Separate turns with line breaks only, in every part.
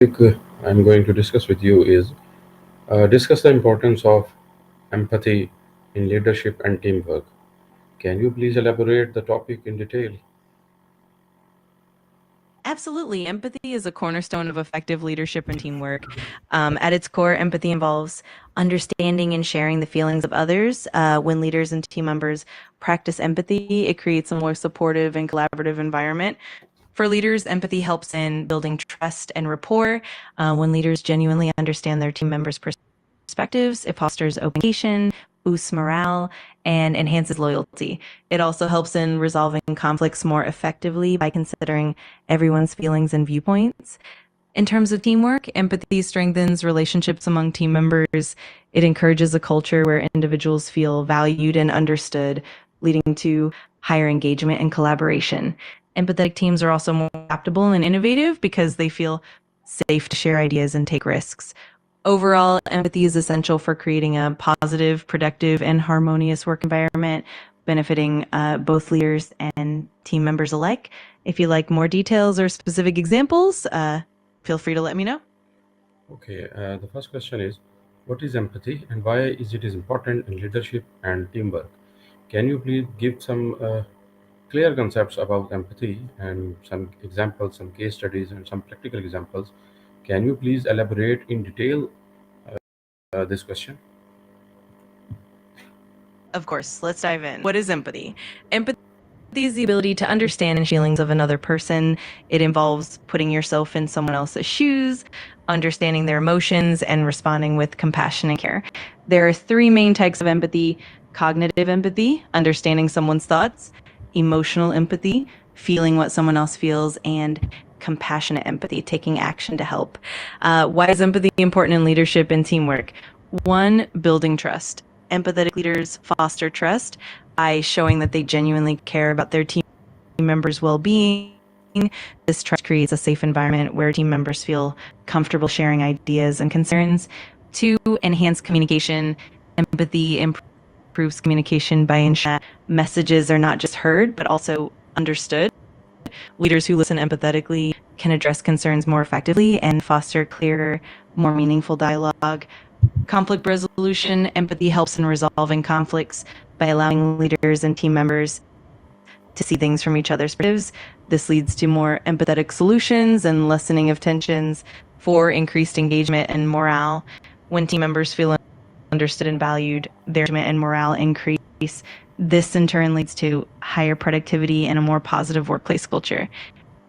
topic I'm going to discuss with you is discuss the importance of empathy in leadership and teamwork. Can you please elaborate the topic in detail?
Absolutely. Empathy is a cornerstone of effective leadership and teamwork. At its core, empathy involves understanding and sharing the feelings of others. When leaders and team members practice empathy, it creates a more supportive and collaborative environment. For leaders, empathy helps in building trust and rapport. When leaders genuinely understand their team members' perspectives, it fosters open communication, boosts morale, and enhances loyalty. It also helps in resolving conflicts more effectively by considering everyone's feelings and viewpoints. In terms of teamwork, empathy strengthens relationships among team members. It encourages a culture where individuals feel valued and understood, leading to higher engagement and collaboration. Empathetic teams are also more adaptable and innovative because they feel safe to share ideas and take risks. Overall, empathy is essential for creating a positive, productive, and harmonious work environment, benefiting both leaders and team members alike. If you like more details or specific examples, feel free to let me know.
Okay, the first question is what is empathy and why is important in leadership and teamwork? Can you please give some clear concepts about empathy and some examples, some case studies, and some practical examples? Can you please elaborate in detail this question?
Of course, let's dive in. What is empathy? Empathy is the ability to understand the feelings of another person. It involves putting yourself in someone else's shoes, understanding their emotions, and responding with compassion and care. There are three main types of empathy: cognitive empathy, understanding someone's thoughts; emotional empathy, feeling what someone else feels; and compassionate empathy, taking action to help. Why is empathy important in leadership and teamwork? One, building trust. Empathetic leaders foster trust by showing that they genuinely care about their team members' well-being. This trust creates a safe environment where team members feel comfortable sharing ideas and concerns. Two, enhance communication. Empathy improves communication by ensuring that messages are not just heard, but also understood. Leaders who listen empathetically can address concerns more effectively and foster clearer, more meaningful dialogue. Conflict resolution. Empathy helps in resolving conflicts by allowing leaders and team members to see things from each other's perspectives. This leads to more empathetic solutions and lessening of tensions for increased engagement and morale. When team members feel understood and valued, their engagement and morale increase. This in turn leads to higher productivity and a more positive workplace culture.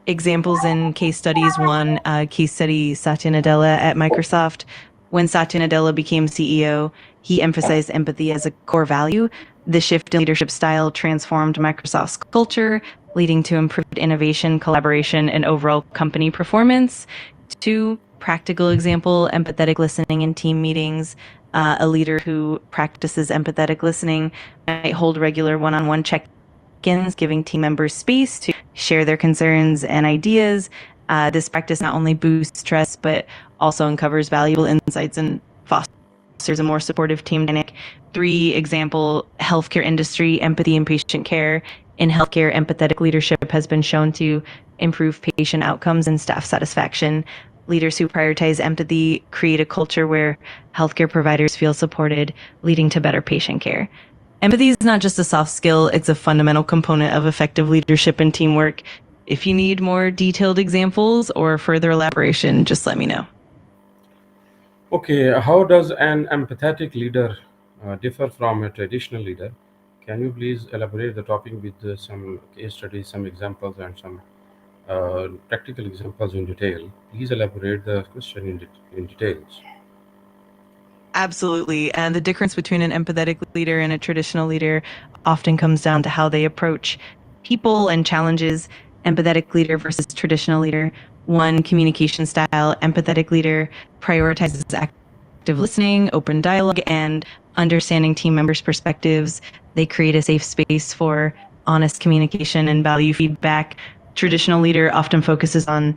Examples in case studies: one, case study, Satya Nadella at Microsoft. When Satya Nadella became CEO, he emphasized empathy as a core value. The shift in leadership style transformed Microsoft's culture, leading to improved innovation, collaboration, and overall company performance. Two, practical example, empathetic listening in team meetings. A leader who practices empathetic listening might hold regular one-on-one check-ins, giving team members space to share their concerns and ideas. This practice not only boosts trust, but also uncovers valuable insights and fosters a more supportive team dynamic. Three, example, healthcare industry, empathy and patient care. In healthcare, empathetic leadership has been shown to improve patient outcomes and staff satisfaction. Leaders who prioritize empathy create a culture where healthcare providers feel supported, leading to better patient care. Empathy is not just a soft skill, it's a fundamental component of effective leadership and teamwork. If you need more detailed examples or further elaboration, just let me know.
Okay, how does an empathetic leader differ from a traditional leader? Can you please elaborate the topic with some case studies, some examples, and some practical examples in detail? Please elaborate the question in details.
Absolutely. And the difference between an empathetic leader and a traditional leader often comes down to how they approach people and challenges. Empathetic leader versus traditional leader. One, communication style. Empathetic leader prioritizes active listening, open dialogue, and understanding team members' perspectives. They create a safe space for honest communication and value feedback. Traditional leader often focuses on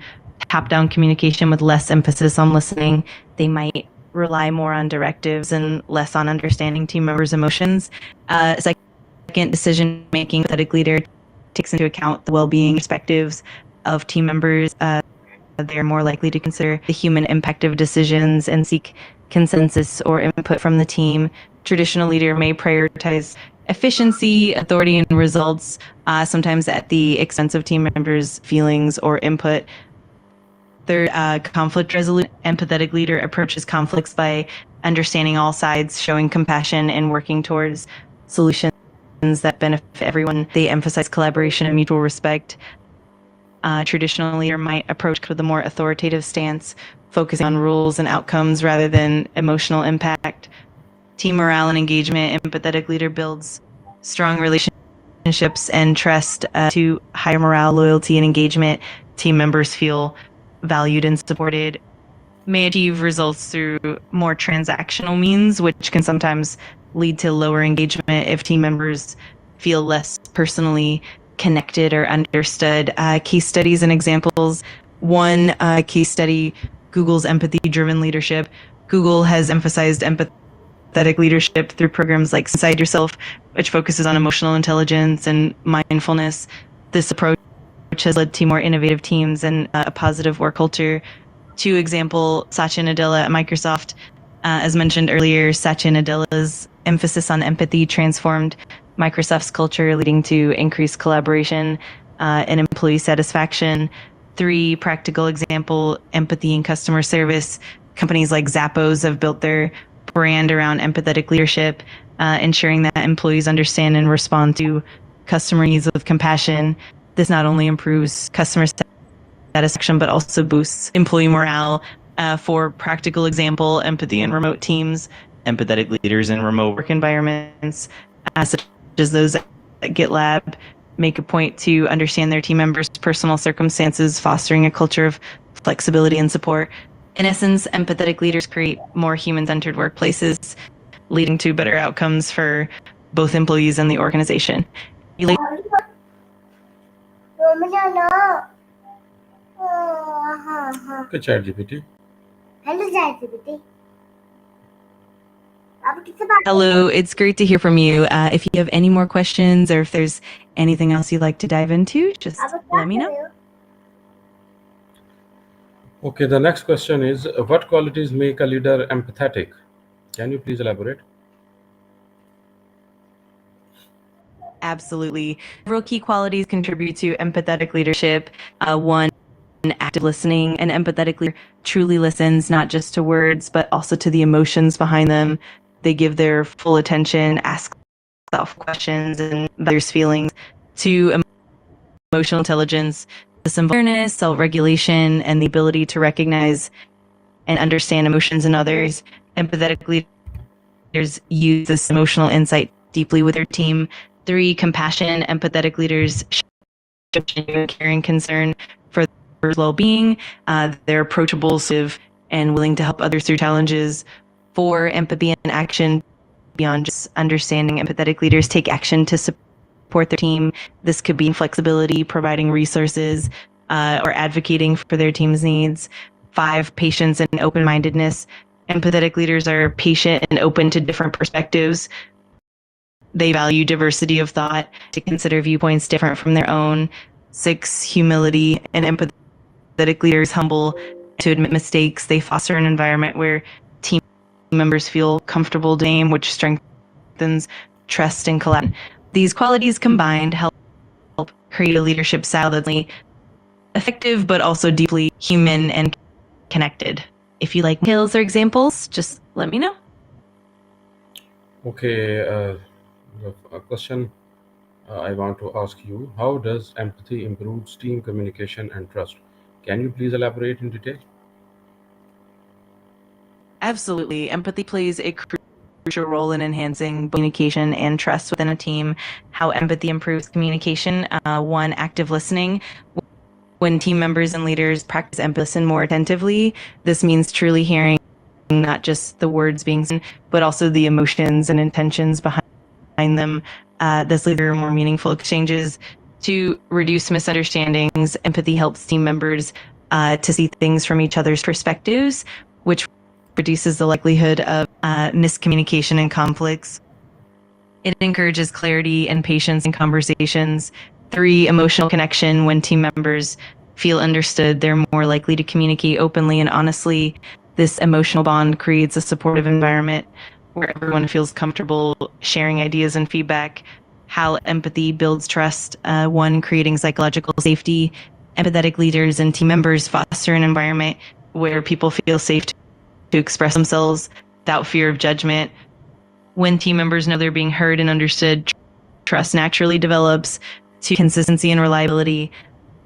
top-down communication with less emphasis on listening. They might rely more on directives and less on understanding team members' emotions. Second, decision-making. Empathetic leader takes into account the well-being perspectives of team members. they're more likely to consider the human impact of decisions and seek consensus or input from the team. Traditional leader may prioritize efficiency, authority, and results, sometimes at the expense of team members' feelings or input. Third, conflict resolution. Empathetic leader approaches conflicts by understanding all sides, showing compassion, and working towards solutions that benefit everyone. They emphasize collaboration and mutual respect. Traditional leader might approach with a more authoritative stance, focusing on rules and outcomes rather than emotional impact. Team morale and engagement. Empathetic leader builds strong relationships and trust to higher morale, loyalty, and engagement. Team members feel valued and supported. May achieve results through more transactional means, which can sometimes lead to lower engagement if team members feel less personally connected or understood. Case studies and examples. One case study, Google's empathy-driven leadership. Google has emphasized empathetic leadership through programs like Inside Yourself, which focuses on emotional intelligence and mindfulness. This approach has led to more innovative teams and a positive work culture. To example, Satya Nadella at Microsoft. As mentioned earlier, Satya Nadella's emphasis on empathy transformed Microsoft's culture, leading to increased collaboration and employee satisfaction. Three, practical example, empathy in customer service. Companies like Zappos have built their brand around empathetic leadership, ensuring that employees understand and respond to customer needs with compassion. This not only improves customer satisfaction, but also boosts employee morale. For practical example, empathy in remote teams. Empathetic leaders in remote work environments, such as those at GitLab, make a point to understand their team members' personal circumstances, fostering a culture of flexibility and support. In essence, empathetic leaders create more human-centered workplaces, leading to better outcomes for both employees and the organization.
Okay, ChatGPT.
Hello, ChatGPT.
Hello, it's great to hear from you. If you have any more questions or if there's anything else you'd like to dive into, just let me know.
Okay, the next question is what qualities make a leader empathetic? Can you please elaborate?
Absolutely. Several key qualities contribute to empathetic leadership. One, active listening. An empathetic leader truly listens not just to words, but also to the emotions behind them. They give their full attention, ask thoughtful questions, and others' feelings. Two, emotional intelligence. This awareness, self-regulation, and the ability to recognize and understand emotions in others. Empathetic leaders use this emotional insight deeply with their team. Three, compassion. Empathetic leaders show genuine care and concern for others' well-being. They're approachable, sensitive, and willing to help others through challenges. Four, empathy and action. Beyond just understanding, empathetic leaders take action to support their team. This could be flexibility, providing resources, or advocating for their team's needs. Five, patience and open-mindedness. Empathetic leaders are patient and open to different perspectives. They value diversity of thought, to consider viewpoints different from their own. Six, humility. And empathetic leaders humble to admit mistakes. They foster an environment where team members feel comfortable to name, which strengthens trust and collaboration. These qualities combined help create a leadership style that's effective, but also deeply human and connected. If you like details or examples, just let me know.
Okay, a question I want to ask you. How does empathy improve team communication and trust? Can you please elaborate in detail?
Absolutely. Empathy plays a crucial role in enhancing communication and trust within a team. How empathy improves communication. One, active listening. When team members and leaders practice empathy, listen more attentively. This means truly hearing not just the words being said, but also the emotions and intentions behind them. This leads to more meaningful exchanges. To reduce misunderstandings, empathy helps team members to see things from each other's perspectives, which reduces the likelihood of miscommunication and conflicts. It encourages clarity and patience in conversations. Three, emotional connection. When team members feel understood, they're more likely to communicate openly and honestly. This emotional bond creates a supportive environment where everyone feels comfortable sharing ideas and feedback. How empathy builds trust. One, creating psychological safety. Empathetic leaders and team members foster an environment where people feel safe to express themselves without fear of judgment. When team members know they're being heard and understood, trust naturally develops to consistency and reliability.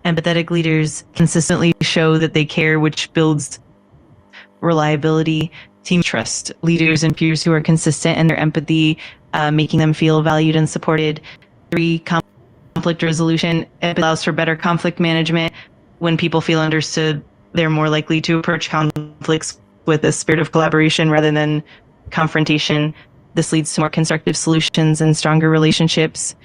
Empathetic leaders consistently show that they care, which builds reliability. Team trust leaders and peers who are consistent in their empathy, making them feel valued and supported. 3, conflict resolution. It allows for better conflict management. When people feel understood, they're more likely to approach conflicts with a spirit of collaboration rather than confrontation. This leads to more constructive solutions and stronger relationships.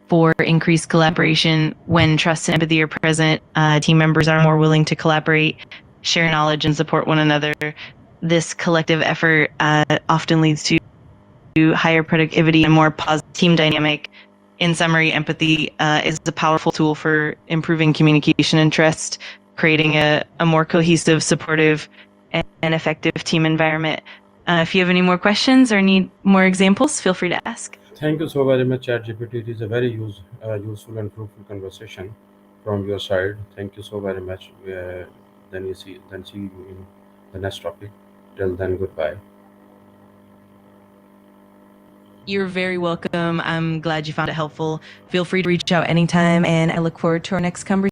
4, increased collaboration. When trust and empathy are present, team members are more willing to collaborate, share knowledge, and support one another. This collective effort often leads to higher productivity and more positive team dynamic. In summary, empathy is a powerful tool for improving communication and trust, creating a more cohesive, supportive, and effective team environment. If you have any more questions or need more examples, feel free to ask.
Thank you so very much, ChatGPT. It is a very useful and fruitful conversation from your side. Thank you so very much. Then see you in the next topic. Till then, goodbye.
You're very welcome. I'm glad you found it helpful. Feel free to reach out anytime, and I look forward to our next conversation.